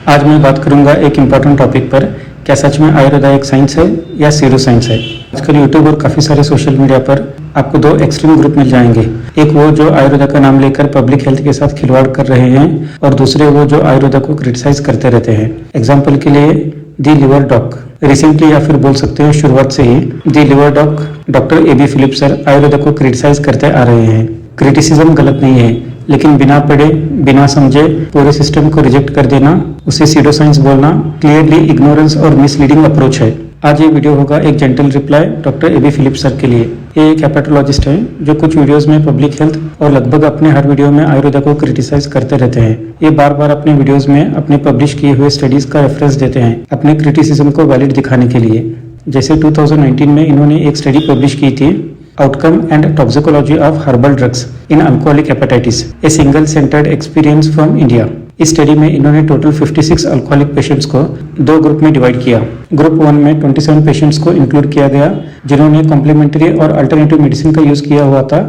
आज मैं बात करूंगा एक इम्पॉर्टेंट टॉपिक पर, क्या सच में आयुर्वेदा एक साइंस है या सीरो साइंस है। आजकल यूट्यूब और काफ़ी सारे सोशल मीडिया पर आपको दो एक्सट्रीम ग्रुप मिल जाएंगे। एक वो जो आयुर्वेदा का नाम लेकर पब्लिक हेल्थ के साथ खिलवाड़ कर रहे हैं और दूसरे वो जो आयुर्वेदा को क्रिटिसाइज करते रहते हैं। एग्जाम्पल के लिए दी लिवर डॉक, रिसेंटली या फिर बोल सकते हो शुरुआत से ही the liver doc doctor AB Philips sir Ayurveda को क्रिटिसाइज करते आ रहे हैं। क्रिटिसिज्म गलत नहीं है, लेकिन बिना पढ़े बिना समझे पूरे सिस्टम को रिजेक्ट कर देना, उसे सीडो साइंस बोलना क्लियरली इग्नोरेंस और मिसलीडिंग अप्रोच है। आज ये वीडियो होगा एक gentle reply doctor AB Philips sir के लिए। ये एक हेपेटोलॉजिस्ट हैं जो कुछ वीडियोस में पब्लिक हेल्थ और लगभग अपने हर वीडियो में आयुर्वेदा को क्रिटिसाइज करते रहते हैं। ये बार बार अपने वीडियोस में अपने पब्लिश किए हुए स्टडीज का रेफरेंस देते हैं अपने क्रिटिसिज्म को वैलिड दिखाने के लिए। जैसे 2019 में इन्होंने एक स्टडी पब्लिश की थी, outcome and toxicology of herbal drugs in alcoholic hepatitis, a single centred experience from India. इस स्टडी में इन्होंने टोटल 56 अल्कोहलिक पेशेंट्स को दो ग्रुप में डिवाइड किया। ग्रुप 1 में 27 पेशेंट्स को इंक्लूड किया गया जिन्होंने कॉम्प्लीमेंट्री और अल्टरनेटिव मेडिसिन का यूज किया हुआ था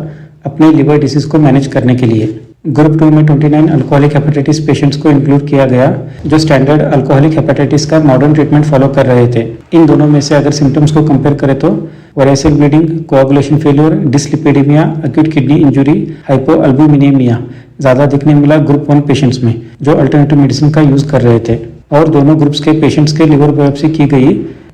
अपने लिवर डिसीज को मैनेज करने के लिए। ग्रुप 2 में 29 अल्कोहलिक हेपेटाइटिस पेशेंट्स को इंक्लूड किया गया जो स्टैंडर्ड अल्कोहलिक हेपेटाइटिस का मॉडर्न ट्रीटमेंट फॉलो कर रहे थे। इन दोनों में से अगर सिम्टम्स को कंपेयर करें तो variceal bleeding, coagulation failure, dyslipidaemia, acute kidney injury, hypoalbuminaemia ज्यादा दिखने मिला ग्रुप 1 पेशेंट्स में जो अल्टरनेटिव मेडिसिन का यूज कर रहे थे। और दोनों ग्रुप्स के पेशेंट्स के लिवर बायोप्सी की गई।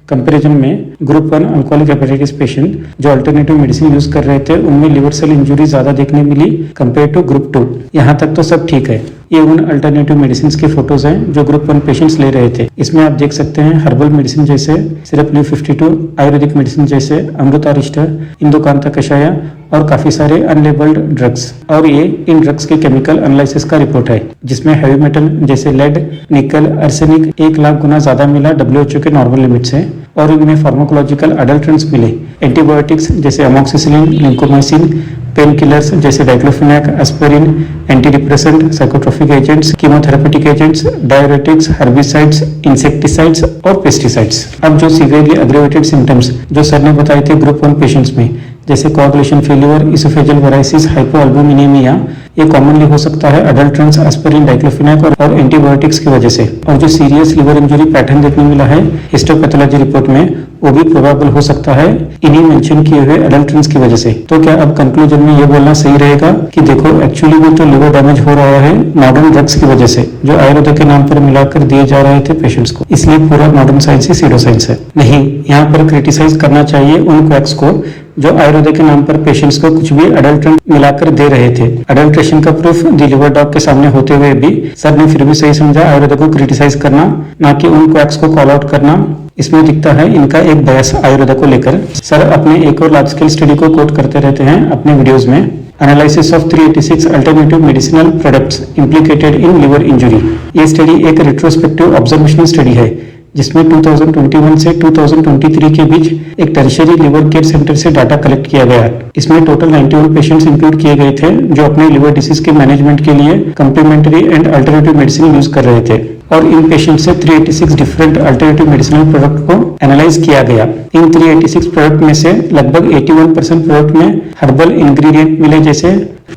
कंपैरिजन में ग्रुप 1 अल्कोहलिक हेपेटाइटिस पेशेंट जो अल्टरनेटिव मेडिसिन यूज कर रहे थे उनमें लिवर सेल इंजुरी ज्यादा देखने मिली कंपेयर टू ग्रुप 2। यहाँ तक तो सब ठीक है। ये उन अल्टरनेटिव मेडिसिन के फोटोज हैं जो ग्रुप 1 पेशेंट्स ले रहे थे। इसमें आप देख सकते हैं हर्बल मेडिसिन जैसे सिरप ल्यू 52, आयुर्वेदिक मेडिसिन जैसे अमृतारिष्टा, इंदुकांता कषाया और काफी सारे अनलेबल्ड ड्रग्स। और ये इन ड्रग्स के केमिकल एनालिसिस का रिपोर्ट है जिसमें हैवी मेटल जैसे लेड, निकल, आर्सेनिक 1 लाख गुना ज्यादा मिला WHO के नॉर्मल लिमिट से। और इनमें फार्माकोलॉजिकल अडल्ट्रेंट्स मिले, एंटीबायोटिक्स जैसे अमोक्सिसिलिन, लिंकोमाइसिन, पेन किलर्स जैसे diclofenac, aspirin, anti depressant, psychotropic agents, chemotherapeutic agents, diuretics, herbicides, insecticides और पेस्टिसाइड्स। अब जो सीवियरली एग्रेवेटेड सिम्टम्स जो सर ने बताए थे ग्रुप 1 पेशेंट्स में जैसे कोआगुलेशन फेलियर, इसोफेजियल वेराइसिस, हाइपोअल्बुमिनेमिया, ये कॉमनली हो सकता है अडल्ट्रेंट्स, एस्पिरिन, डाइक्लोफेनाक और एंटीबायोटिक्स की वजह से। और जो सीरियस लिवर इंजरी पैटर्न देखने मिला है हिस्टोपैथोलॉजी रिपोर्ट में वो भी प्रोबेबल हो सकता है इन्हीं मेंशन किए हुए अडल्ट्रेंट्स की वजह से। तो क्या अब कंक्लूजन में ये बोलना सही रहेगा कि देखो एक्चुअली वो तो लिवर डैमेज हो रहा है मॉडर्न ड्रग्स की वजह से जो आयुर्वेदा के नाम पर मिलाकर दिए जा रहे थे पेशेंट्स को, इसलिए पूरा मॉडर्न साइंस ही सीडो साइंस है? नहीं, यहाँ पर क्रिटिसाइज करना चाहिए उन क्वैक्स को जो आयुर्वेदा के नाम पर पेशेंट्स को कुछ भी अडल्ट्रेंट मिलाकर दे रहे थे। अडल्ट्रेशन का प्रूफ दी लिवर डॉग के सामने होते हुए भी सर ने फिर भी सही समझा आयुर्वेदा को क्रिटिसाइज करना, ना कि उन क्वैक्स को कॉल आउट करना। इसमें दिखता है इनका एक बयास आयुर्वेदा को लेकर। सर अपने एक और लार्ज स्केल स्टडी को कोट करते रहते हैं अपने वीडियोस में, analysis of 386 alternative medicinal products implicated in liver injury. ये स्टडी एक रिट्रोस्पेक्टिव ऑब्जर्वेशनल स्टडी है जिसमें 2021 से 2023 के बीच एक टर्शियरी लिवर केयर सेंटर से डाटा कलेक्ट किया गया। इसमें टोटल 91 पेशेंट्स इंक्लूड किए गए थे जो अपने लिवर डिसीज के मैनेजमेंट के लिए complementary and alternative medicine use कर रहे थे। और इन पेशेंट से 386 डिफरेंट अल्टरनेटिव मेडिसिनल प्रोडक्ट को एनालाइज किया गया। इन 386 प्रोडक्ट में से लगभग 81% प्रोडक्ट में हर्बल इंग्रेडिएंट मिले जैसे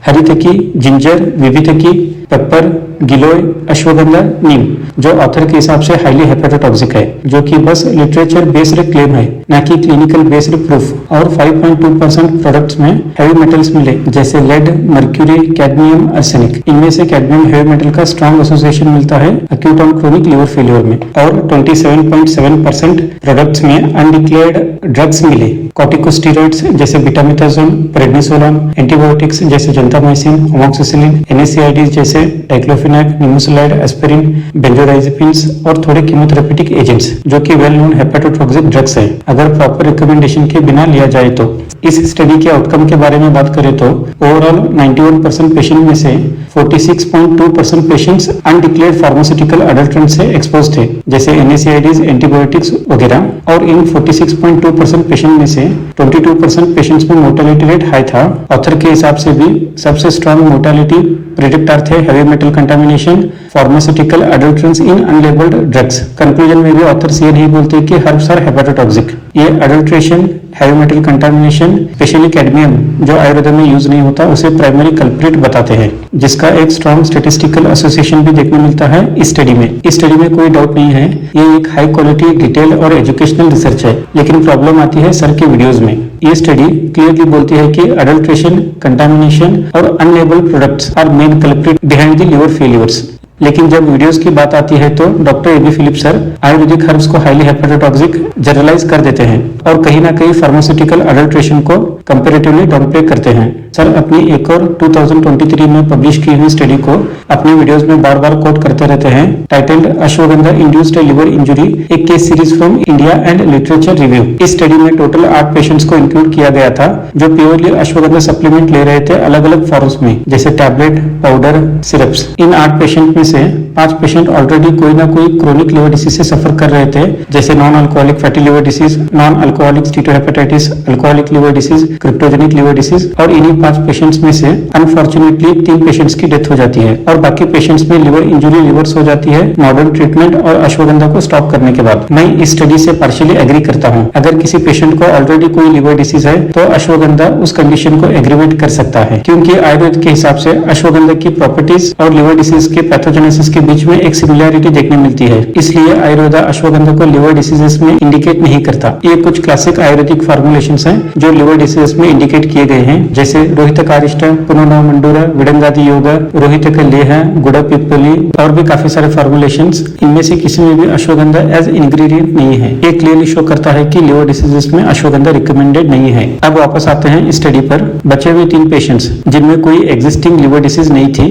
हरितकी, जिंजर, विवितकी, पेपर, गिलोय, अश्वगंधा, नीम, जो ऑथर के हिसाब से हाईली हेपेटोटॉक्सिक है, जो कि बस लिटरेचर बेस्ड क्लेम है न कि क्लिनिकल बेस्ड प्रूफ। और 5.2% प्रोडक्ट्स में हैवी मेटल्स मिले जैसे लेड, मर्क्यूरी, कैडमियम, आर्सेनिक। इनमें से कैडमियम हैवी मेटल का स्ट्रॉन्ग एसोसिएशन मिलता है एक्यूट और क्रोनिक लिवर फेलियर में। और 27.7% प्रोडक्ट्स में अनडिक्लेयर्ड ड्रग्स मिले, कॉर्टिकोस्टेरॉइड्स जैसे बीटामेथाजोन, प्रेडनिसोलोन, एंटीबायोटिक्स जैसे जेंटामाइसिन, अमोक्सिसिलिन, NSAIDs जैसे डाइक्लोफेनाक, निमोसुलाइड, एस्पिरिन, बेंजोडाइजेपिन्स और थोड़े कीमोथेरेपेटिक एजेंट्स जो कि वेल नोन हेपेटोटॉक्सिक ड्रग्स है अगर प्रॉपर रिकमेंडेशन के बिना लिया जाए तो। इस स्टडी के आउटकम के बारे में बात करें तो ओवरऑल 91% पेशेंट में से 46.2% पेशेंट्स अनडिक्लेयर्ड फार्मास्यूटिकल अडल्ट्रेंट से एक्सपोज थे जैसे NSAIDs, एंटीबायोटिक्स वगैरह। और इन 46.2% पेशेंट में से 22% पेशेंट्स में मोर्टेलिटी रेट हाई था। ऑथर के हिसाब से भी सबसे स्ट्रॉन्ग मोर्टेलिटी प्रेडिक्टर थे heavy metal contamination, pharmaceutical adulterants in unlabelled drugs. Conclusion में भी ऑथर्स ये नहीं बोलते कि हर्ब्स आर हेपेटोटॉक्सिक। ये adulteration, heavy metal contamination, specially cadmium जो आयुर्वेद में यूज नहीं होता, उसे प्राइमरी कल्प्रिट बताते हैं, जिसका एक स्ट्रॉन्ग स्टैटिस्टिकल एसोसिएशन भी देखने मिलता है इस स्टडी में। इस स्टडी में कोई डाउट नहीं है, ये एक हाई क्वालिटी डिटेल और एजुकेशनल रिसर्च है, लेकिन प्रॉब्लम आती है सर के वीडियोस में। ये स्टडी क्लियरली बोलती है कि अडल्ट्रेशन, कंटामिनेशन और unlabelled products are main culprit behind the liver failures. लेकिन जब वीडियोस की बात आती है तो doctor AB Philip sir Ayurvedic herbs को हाईली हेपेटोटॉक्सिक जनरलाइज कर देते हैं और कहीं ना कहीं फार्मास्यूटिकल अडल्ट्रेशन को कंपैरेटिवली डाउनप्ले करते हैं। सर अपनी एक और 2023 में पब्लिश की हुई स्टडी को अपने वीडियोस में बार बार कोट करते रहते हैं, titled Ashwagandha induced liver injury, एक case series from India and literature review. इस स्टडी में टोटल 8 पेशेंट्स को इंक्लूड किया गया था जो प्योरली अश्वगंधा सप्लीमेंट ले रहे थे अलग अलग फॉर्म्स में, जैसे टैबलेट, पाउडर, सिरप्स। इन 8 पेशेंट में से 5 पेशेंट ऑलरेडी कोई ना कोई क्रोनिक लिवर डिसीज से सफर कर रहे थे, जैसे non alcoholic fatty liver disease, non alcoholic steatohepatitis, alcoholic liver disease, cryptogenic liver disease. और इन्हीं 5 पेशेंट्स में से अनफॉर्चुनेटली 3 पेशेंट्स की डेथ हो जाती है और बाकी पेशेंट्स में लिवर इंजुरी रिवर्स हो जाती है मॉडर्न ट्रीटमेंट और अश्वगंधा को स्टॉप करने के बाद। मैं इस स्टडी से पार्शियली एग्री करता हूँ। अगर किसी पेशेंट को ऑलरेडी कोई लिवर डिसीज है तो अश्वगंधा उस कंडीशन को एग्रीवेट कर सकता है, क्योंकि आयुर्वेद के हिसाब से अश्वगंधा की प्रॉपर्टीज और लिवर डिसीज के पैथोजेनेसिस के बीच में एक सिमिलैरिटी देखने मिलती है, इसलिए आयुर्वेद अश्वगंधा को लिवर डिसीजेस में इंडिकेट नहीं करता। ये कुछ क्लासिक आयुर्वेदिक फॉर्मुलेशंस हैं जो लिवर डिसीजेस में इंडिकेट किए गए हैं, जैसे रोहित कारिष्ट, पुनोनव मंडूरा, विडंगादि योग, रोहित का लेह, गुड़ा पिप्पली और भी काफी सारे फॉर्मुलेशंस। इनमें से किसी में भी अश्वगंधा एज इंग्रेडिएंट नहीं है। ये क्लियरली शो करता है कि लिवर डिसीजेस में अश्वगंधा रिकमेंडेड नहीं है। अब वापस आते हैं इस स्टडी पर। बचे हुए 3 पेशेंट्स जिनमें कोई एग्जिस्टिंग लिवर डिसीज नहीं थी,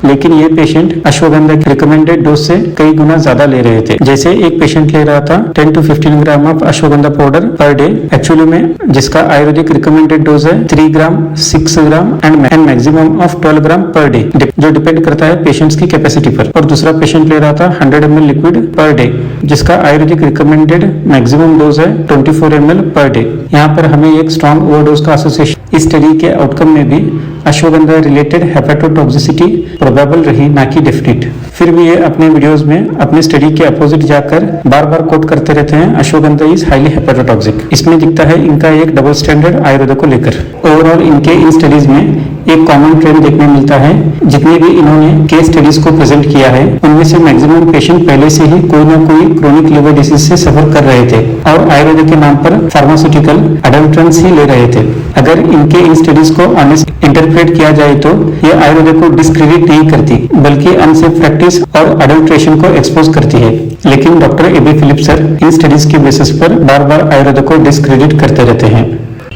लेकिन ये पेशेंट अश्वगंधा के रिकमेंडेड डोज से कई गुना ज्यादा ले रहे थे। जैसे एक पेशेंट ले रहा था 10 to 15 gram of ashwagandha powder per day, actually में जिसका आयुर्वेदिक रिकमेंडेड डोज है 3 ग्राम, 6 gram and maximum of 12 gram per day, जो डिपेंड करता है पेशेंट्स की कैपेसिटी पर। और दूसरा पेशेंट ले रहा था 100 ml लिक्विड पर डे, जिसका आयुर्वेदिक रिकमेंडेड मैक्सिमम डोज है 24 ml पर डे। यहाँ पर हमें एक स्ट्रॉन्ग ओवरडोज का एसोसिएशन इस स्टडी के आउटकम में भी अश्वगंधा रिलेटेड हेपेटोटॉक्सिसिटी प्रोबेबल रही, ना कि डेफिनेट। फिर भी ये अपने वीडियोस में अपने स्टडी के अपोजिट जाकर बार बार कोट करते रहते हैं अश्वगंधा इज हाईली हेपेटोटॉक्सिक। इसमें दिखता है इनका एक डबल स्टैंडर्ड आयुर्वेद को लेकर। ओवरऑल इनके इन स्टडीज में एक कॉमन ट्रेंड देखने मिलता है। जितने भी इन्होंने केस स्टडीज को प्रेजेंट किया है उनमें से मैक्सिमम पेशेंट पहले से ही कोई ना कोई क्रोनिक लिवर डिसीज से सफर कर रहे थे और आयुर्वेद के नाम पर फार्मास्यूटिकल अडल्ट्रेंट्स ही ले रहे थे। अगर इनके इन स्टडीज को ऑनेस्ट इंटरप्रेट किया जाए तो ये आयुर्वेद को डिस्क्रेडिट नहीं करती, बल्कि अनसेफ प्रैक्टिस और अडल्ट्रेशन को एक्सपोज करती है। लेकिन डॉक्टर एबी फिलिप सर इन स्टडीज के बेसिस पर बार बार आयुर्वेद को डिस्क्रेडिट करते रहते हैं।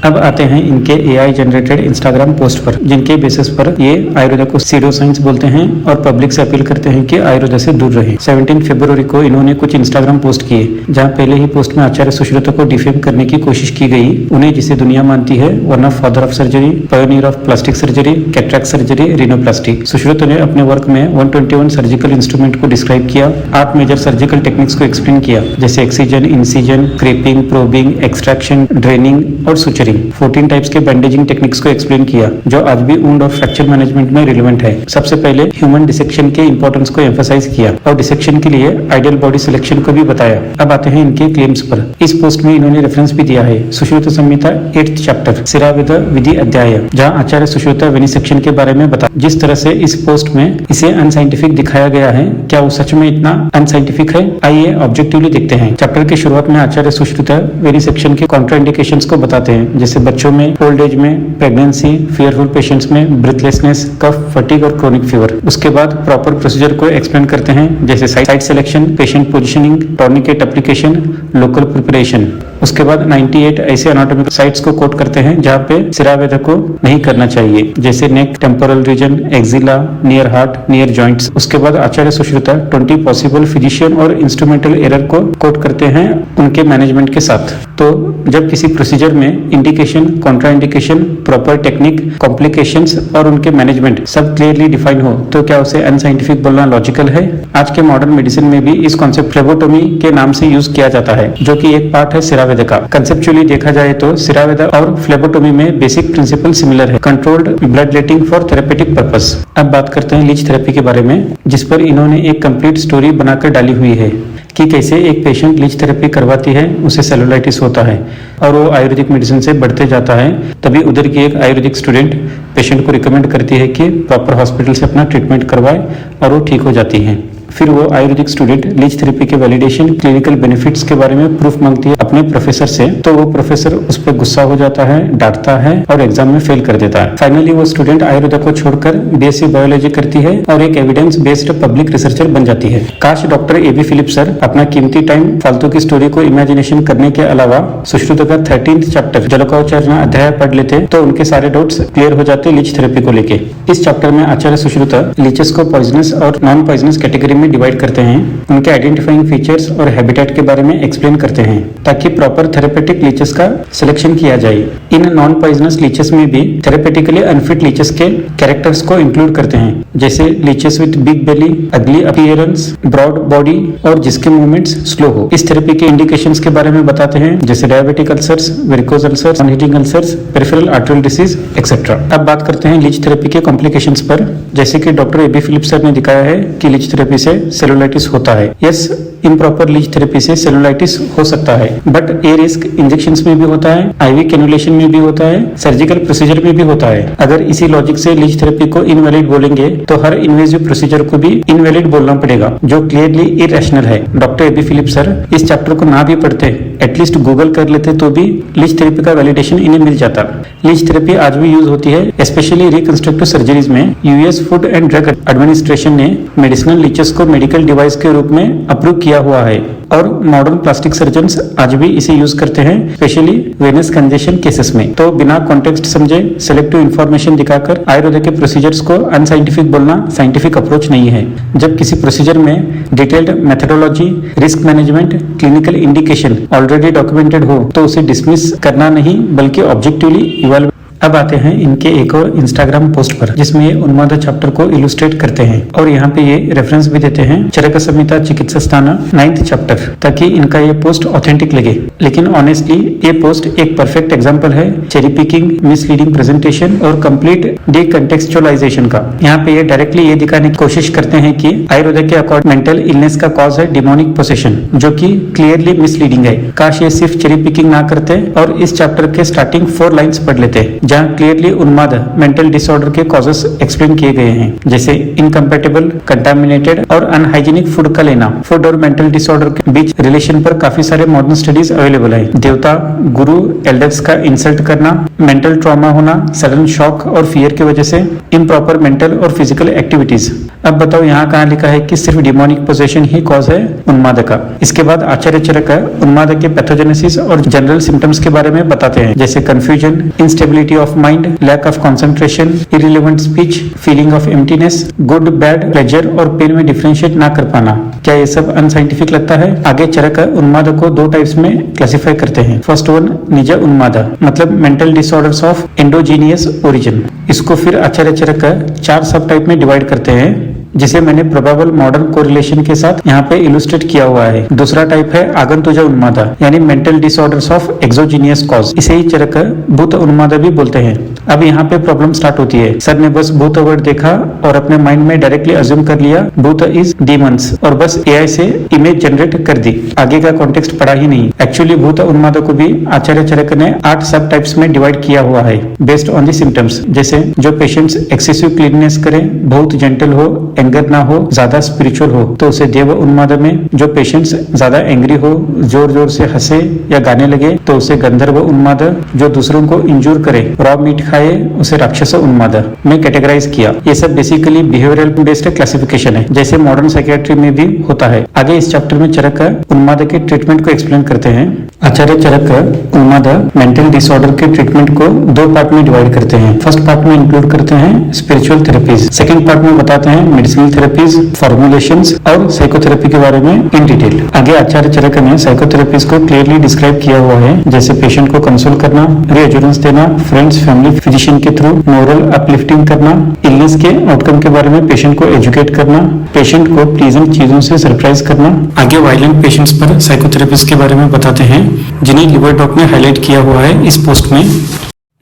अब आते हैं इनके एआई जनरेटेड इंस्टाग्राम पोस्ट पर, जिनके बेसिस पर ये आयुर्वेद को सीरो साइंस बोलते हैं और पब्लिक से अपील करते हैं कि आयुर्वेद से दूर रहे। 17 फरवरी को इन्होंने कुछ इंस्टाग्राम पोस्ट किए, जहां पहले ही पोस्ट में आचार्य सुश्रुत को डिफेम करने की कोशिश की गई। उन्हें जिसे दुनिया मानती है one of father of surgery, pioneer of plastic surgery, cataract surgery, rhinoplasty. Sushruta ने अपने वर्क में 121 सर्जिकल इंस्ट्रूमेंट को डिस्क्राइब किया, 8 मेजर सर्जिकल टेक्निक्स को एक्सप्लेन किया, जैसे excision, incision, scraping, probing, extraction, draining और सुचरिंग। 14 टाइप्स के बैंडेजिंग टेक्निक्स को एक्सप्लेन किया, जो आज भी वुंड और फ्रैक्चर मैनेजमेंट में रिलेवेंट है। सबसे पहले ह्यूमन डिसेक्शन के इंपॉर्टेंस को एम्फसाइज किया और डिसेक्शन के लिए आइडियल बॉडी सिलेक्शन को भी बताया। अब आते हैं इनके क्लेम्स पर। इस पोस्ट में इन्होंने रेफरेंस भी दिया है सुश्रुत संहिता 8th चैप्टर सिरावेद विधि अध्याय, जहां आचार्य सुश्रुत वेनिसेक्शन के बारे में बता। जिस तरह से इस पोस्ट में इसे अनसाइंटिफिक दिखाया गया है, क्या वो सच में इतना अनसाइंटिफिक है? आइए ऑब्जेक्टिवली देखते हैं। चैप्टर के शुरुआत में आचार्य सुश्रुत वेनिसेक्शन के कॉन्ट्राइंडिकेशंस को बताते हैं, जैसे बच्चों में, ओल्ड एज में, प्रेगनेंसी, फियरफुल पेशेंट्स में ब्रीथलेसनेस, कफ, फटीग और क्रोनिक फीवर। उसके बाद प्रॉपर प्रोसीजर को एक्सप्लेन करते हैं, जैसे site selection, patient positioning, tourniquet application, local preparation. उसके बाद 98 ऐसे एनाटॉमिकल साइट्स को कोट करते हैं जहां पे सिरावेद को नहीं करना चाहिए, जैसे neck, temporal region, axilla, near heart, near joints. उसके बाद आचार्य सुश्रुत 20 पॉसिबल फिजिशियन और इंस्ट्रूमेंटल एरर को कोट करते हैं उनके मैनेजमेंट के साथ। तो जब किसी प्रोसीजर में indication, contraindication, proper technique, complications और उनके मैनेजमेंट सब क्लियरली डिफाइन हो तो क्या उसे अनसाइंटिफिक बोलना लॉजिकल है? आज के मॉडर्न मेडिसिन में भी इस कॉन्सेप्ट फ्लेबोटोमी के नाम से यूज किया जाता है, जो कि एक पार्ट है सिरावेद का। कंसेप्चुअली देखा जाए तो सिरावेद और फ्लेबोटोमी में बेसिक प्रिंसिपल सिमिलर है, controlled blood letting for therapeutic purpose. अब बात करते हैं लीच थेरेपी के बारे में, जिस पर इन्होंने एक कंप्लीट स्टोरी बनाकर डाली हुई है। कि कैसे एक पेशेंट लीच थेरेपी करवाती है, उसे सेलुलाइटिस होता है और वो आयुर्वेदिक मेडिसिन से बढ़ते जाता है। तभी उधर की एक आयुर्वेदिक स्टूडेंट पेशेंट को रिकमेंड करती है कि प्रॉपर हॉस्पिटल से अपना ट्रीटमेंट करवाए और वो ठीक हो जाती है। फिर वो आयुर्वेदिक स्टूडेंट लीच थेरेपी के वैलिडेशन, क्लिनिकल बेनिफिट्स के बारे में प्रूफ मांगती है अपने प्रोफेसर से, तो वो प्रोफेसर उस पर गुस्सा हो जाता है, डांटता है और एग्जाम में फेल कर देता है। फाइनली वो स्टूडेंट आयुर्वेदा को छोड़कर बीएससी बायोलॉजी करती है और एक एविडेंस बेस्ड पब्लिक रिसर्चर बन जाती है। काश डॉक्टर एबी फिलिप सर अपना कीमती टाइम फालतू की स्टोरी को इमेजिनेशन करने के अलावा सुश्रुत का 13th चैप्टर जलोकाचार्य अध्याय पढ़ लेते तो उनके सारे डाउट्स क्लियर हो जाते लीच थेरेपी को लेके। इस चैप्टर में आचार्य सुश्रुत लीचेस को पॉइजनस और नॉन पॉइजनस कैटेगरी में डिवाइड करते हैं, उनके आइडेंटिफाइंग फीचर्स और हैबिटेट के बारे में एक्सप्लेन करते हैं ताकि प्रॉपर थेरेपेटिक लीचेस का सिलेक्शन किया जाए। इन नॉन पॉइजनस लीचेस में भी थेरेपेटिकली अनफिट लीचेस के कैरेक्टर्स को इंक्लूड करते हैं, जैसे लीचेस विद बिग बेली, अगली अपीयरेंस, ब्रॉड बॉडी और जिसके मूवमेंट्स स्लो हो। इस थेरेपी के इंडिकेशंस के बारे में बताते हैं, जैसे diabetic ulcers, varicose ulcers, non heating ulcers, peripheral arterial disease etcetera. अब बात करते हैं लीच थेरेपी के कॉम्प्लिकेशंस पर। जैसे कि डॉक्टर एबी फिलिप सर ने दिखाया है कि लीच थेरेपी से सेलुलाइटिस होता है। यस, इम्प्रॉपर लीच थेरेपी से सेलुलाइटिस हो सकता है, बट ये रिस्क इंजेक्शंस में भी होता है, आईवी कैनुलेशन में भी होता है, सर्जिकल प्रोसीजर में भी होता है। अगर इसी लॉजिक से लीच थेरेपी को इनवैलिड बोलेंगे तो हर इन्वेजिव प्रोसीजर को भी इनवैलिड बोलना पड़ेगा, जो क्लियरली इरेशनल है। डॉक्टर एबी फिलिप सर इस चैप्टर को ना भी पढ़ते, एटलीस्ट गूगल कर लेते तो भी लीच थेरेपी का वैलिडेशन इन्हें मिल जाता। लीच थेरेपी आज भी यूज होती है, स्पेशली रिकंस्ट्रक्टिव सर्जरीज में। US food and drug administration ने मेडिसिनल लीचेस को मेडिकल डिवाइस के रूप में अप्रूव किया हुआ है और मॉडर्न प्लास्टिक सर्जन्स आज भी इसे यूज करते हैं, स्पेशली वेनस कंजेशन केसेस में। तो बिना कॉन्टेक्स्ट समझे सिलेक्टिव इंफॉर्मेशन दिखाकर आयुर्वेद के प्रोसीजर्स को अनसाइंटिफिक बोलना साइंटिफिक अप्रोच नहीं है। जब किसी प्रोसीजर में detailed methodology, risk management, clinical indication already documented हो तो उसे डिसमिस करना नहीं बल्कि ऑब्जेक्टिवली इवैल्यूएट। अब आते हैं इनके एक और इंस्टाग्राम पोस्ट पर, जिसमें ये उन्माद चैप्टर को इलुस्ट्रेट करते हैं और यहाँ पे ये रेफरेंस भी देते हैं, चरक संहिता चिकित्सा स्थान 9th चैप्टर, ताकि इनका ये पोस्ट ऑथेंटिक लगे। लेकिन ऑनेस्टली ये पोस्ट एक परफेक्ट एग्जांपल है चेरी पिकिंग, मिसलीडिंग प्रेजेंटेशन और कंप्लीट डिकंटेक्चुअलाइजेशन का। यहाँ पे ये डायरेक्टली ये दिखाने की कोशिश करते हैं कि आयुर्वेद के अकॉर्डिंग मेंटल इलनेस का कॉज है डिमोनिक पोसेशन, जो कि क्लियरली मिसलीडिंग है। काश ये सिर्फ चेरी पिकिंग ना करते और इस चैप्टर के स्टार्टिंग 4 लाइन्स पढ़ लेते, जहां क्लियरली उन्माद मेंटल डिसऑर्डर के कॉजेस एक्सप्लेन किए गए हैं, जैसे इनकम्पेटेबल, कंटामिनेटेड और अनहाइजीनिक फूड का लेना। फूड और मेंटल डिसऑर्डर के बीच रिलेशन पर काफी सारे मॉडर्न स्टडीज अवेलेबल है। देवता, गुरु, एल्डर्स का इंसल्ट करना, मेंटल ट्रॉमा होना, सडन शॉक और फियर की वजह से, इम्प्रॉपर मेंटल और फिजिकल एक्टिविटीज। अब बताओ यहाँ कहाँ लिखा है कि सिर्फ डिमोनिक पोजेशन ही कॉज है उन्माद का। इसके बाद आचार्य चरक उन्माद के पैथोजेनेसिस और जनरल सिम्टम्स के बारे में बताते हैं, जैसे confusion, instability of mind, lack of concentration, irrelevant speech, feeling of emptiness, good, bad, pleasure और पेन में डिफरेंशिएट ना कर पाना। क्या ये सब अनसाइंटिफिक लगता है? आगे चरक उन्माद को 2 टाइप्स में क्लासिफाई करते हैं। फर्स्ट वन निज उन्माद, मतलब mental disorders of endogenous origin. इसको फिर आचार्य चरक 4 सब टाइप में डिवाइड करते हैं, जिसे मैंने प्रोबेबल मॉडर्न कोरिलेशन के साथ यहाँ पे इलुस्ट्रेट किया हुआ है। दूसरा टाइप है आगंतुज उन्माद, यानी mental disorders of exogenous cause. इसे ही चरक भूत उन्माद भी बोलते हैं। अब यहाँ पे प्रॉब्लम स्टार्ट होती है। सर ने बस भूत वर्ड देखा और अपने माइंड में डायरेक्टली अज्यूम कर लिया भूत इज डीमंस और बस एआई से इमेज जनरेट कर दी, आगे का कॉन्टेक्स्ट पढ़ा ही नहीं। एक्चुअली भूत उन्माद को भी आचार्य चरक ने 8 सब टाइप्स में डिवाइड किया हुआ है बेस्ड ऑन द सिम्टम्स, जैसे जो पेशेंट्स एक्सेसिव क्लीननेस करें, बहुत जेंटल हो, एंगर ना हो, ज्यादा स्पिरिचुअल हो तो उसे देव उन्माद में, जो पेशेंट्स ज्यादा एंग्री हो, जोर जोर से हंसे या गाने लगे तो उसे गंधर्व उन्माद, जो दूसरों को इंजूर करे, रॉ मीट खाए उसे राक्षस उन्माद में कैटेगराइज किया। ये सब बेसिकली बिहेवियरल बेस्ड क्लासिफिकेशन है, जैसे मॉडर्न साइकियाट्री में भी होता है। आगे इस चैप्टर में चरक उन्माद के ट्रीटमेंट को एक्सप्लेन करते हैं। आचार्य चरक उन्माद मेंटल डिसऑर्डर के ट्रीटमेंट को 2 पार्ट में डिवाइड करते हैं। फर्स्ट पार्ट में इंक्लूड करते हैं स्पिरिचुअल थेरेपीज, सेकंड पार्ट में बताते हैं मेडिसिनल थेरेपीज, फॉर्मुलेशंस और साइकोथेरेपी के बारे में इन डिटेल। आगे आचार्य चरक ने साइकोथेरेपीज को क्लियरली डिस्क्राइब किया हुआ है, जैसे पेशेंट को कंसोल करना, रीअश्योरेंस देना, फ्रेंड्स, फैमिली, फिजिशियन के थ्रू मोरल अपलिफ्टिंग करना, इलनेस के आउटकम के बारे में पेशेंट को एजुकेट करना, पेशेंट को प्लीजेंट चीजों से सरप्राइज करना। आगे वायलेंट पेशेंट्स पर साइकोथेरेपीज के बारे में बताते हैं, जिन्हें लिवर डॉक ने हाईलाइट किया हुआ है इस पोस्ट में।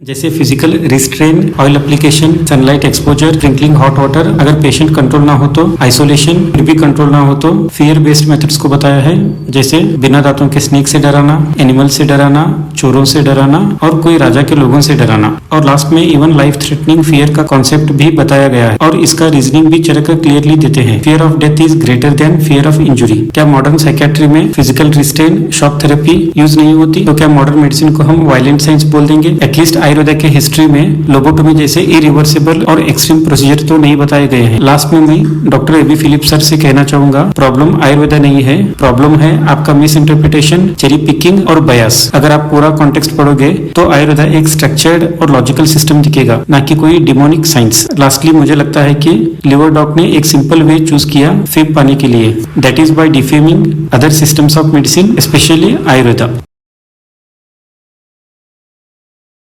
जैसे physical restrain, oil application, sunlight exposure, drinking hot water. अगर पेशेंट कंट्रोल ना हो तो आइसोलेशन, फिर भी कंट्रोल ना हो तो फियर बेस्ड मेथड्स को बताया है, जैसे बिना दांतों के स्नेक से डराना, एनिमल से डराना, चोरों से डराना और कोई राजा के लोगों से डराना। और लास्ट में इवन लाइफ थ्रेटनिंग फियर का कॉन्सेप्ट भी बताया गया है और इसका रीजनिंग भी चरकर क्लियरली देते हैं। Fear of death is greater than fear of injury. क्या मॉडर्न साइकेट्री में physical restrain, shock therapy use नहीं होती तो क्या मॉडर्न मेडिसिन को हम वायलेंट साइंस बोल देंगे? एटलीस्ट आयुर्वेदा के हिस्ट्री में लोबोटोमी जैसे इरिवर्सिबल और एक्सट्रीम प्रोसीजर तो नहीं बताए गए हैं। लास्ट में मैं डॉक्टर एबी फिलिप सर से कहना चाहूंगा, प्रॉब्लम आयुर्वेदा नहीं है, प्रॉब्लम है आपका मिस इंटरप्रिटेशन, चेरी पिकिंग और बयास। अगर आप पूरा कॉन्टेक्स्ट पढ़ोगे तो आयुर्वेदा एक स्ट्रक्चर्ड और लॉजिकल सिस्टम दिखेगा, ना कि कोई डिमोनिक साइंस। लास्टली मुझे लगता है कि लिवर डॉक ने एक सिंपल वे चूज किया फेम पाने के लिए, that is by defaming other systems of medicine, specially Ayurveda.